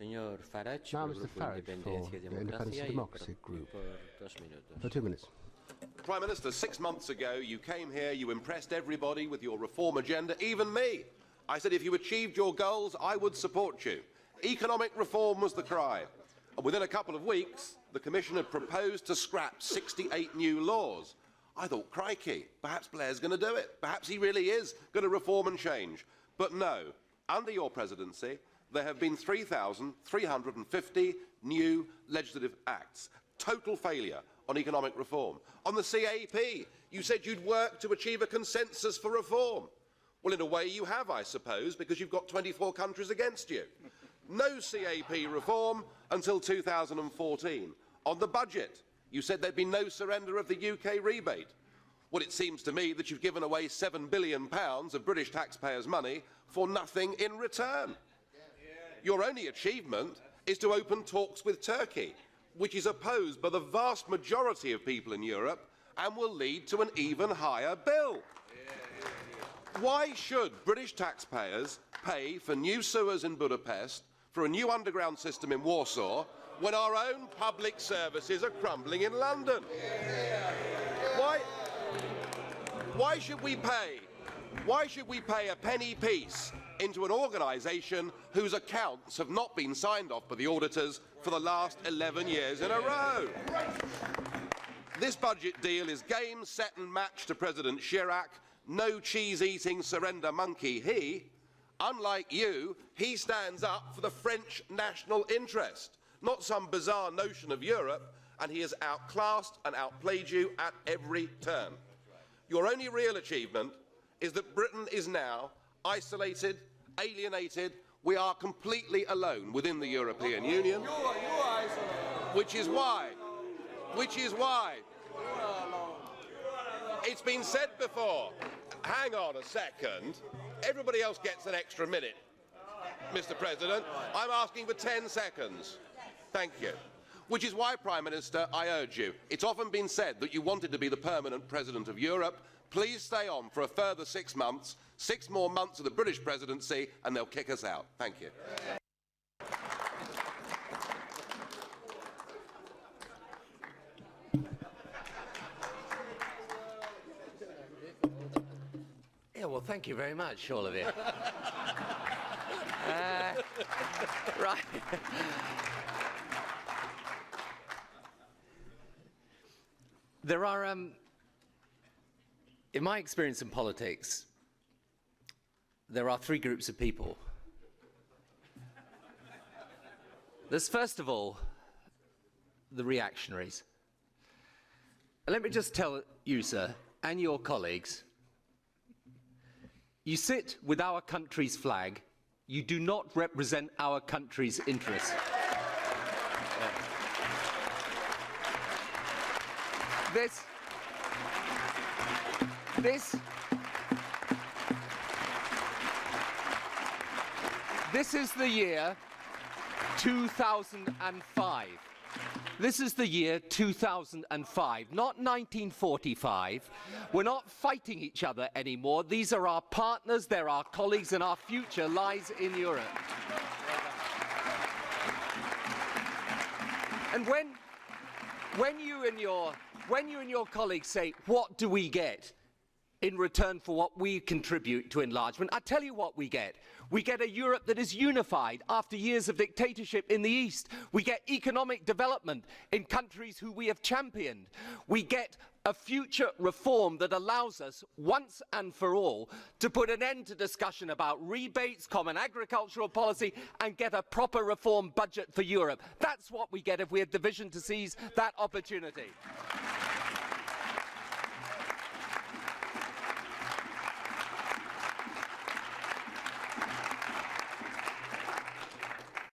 Now, Mr. Farage for the Independence and Democracy Group. For 2 minutes. Prime Minister, 6 months ago you came here, you impressed everybody with your reform agenda, even me. I said if you achieved your goals, I would support you. Economic reform was the cry. And within a couple of weeks, the Commission had proposed to scrap 68 new laws. I thought, crikey, perhaps Blair's going to do it. Perhaps he really is going to reform and change. But no, under your presidency, there have been 3,350 new legislative acts. Total failure on economic reform. On the CAP, you said you'd work to achieve a consensus for reform. Well, in a way you have, I suppose, because you've got 24 countries against you. No CAP reform until 2014. On the budget, you said there'd be no surrender of the UK rebate. Well, it seems to me that you've given away £7 billion of British taxpayers' money for nothing in return. Your only achievement is to open talks with Turkey, which is opposed by the vast majority of people in Europe and will lead to an even higher bill. Why should British taxpayers pay for new sewers in Budapest, for a new underground system in Warsaw, when our own public services are crumbling in London? Why should we pay a penny piece into an organisation whose accounts have not been signed off by the auditors for the last 11 years in a row? This budget deal is game, set and match to President Chirac. No cheese-eating surrender monkey he. Unlike you, he stands up for the French national interest, not some bizarre notion of Europe, and he has outclassed and outplayed you at every turn. Your only real achievement is that Britain is now isolated, alienated. We are completely alone within the European Union, which is why it's been said before. Hang on a second. Everybody else gets an extra minute, Mr. President. I'm asking for 10 seconds. Thank you. Which is why, Prime Minister, I urge you. It's often been said that you wanted to be the permanent President of Europe. Please stay on for a further 6 months, 6 more months of the British presidency, and they'll kick us out. Thank you. Yeah, well, thank you very much, all of you. Right. There are, in my experience in politics, there are 3 groups of people. There's, first of all, the reactionaries. And let me just tell you, sir, and your colleagues, you sit with our country's flag, you do not represent our country's interests. This is the year 2005. This is the year 2005, not 1945. We're not fighting each other anymore. These are our partners, they're our colleagues, and our future lies in Europe. And when you and your colleagues say, what do we get in return for what we contribute to enlargement? I tell you what we get. We get a Europe that is unified after years of dictatorship in the East. We get economic development in countries who we have championed. We get a future reform that allows us, once and for all, to put an end to discussion about rebates, common agricultural policy, and get a proper reform budget for Europe. That's what we get if we had the vision to seize that opportunity.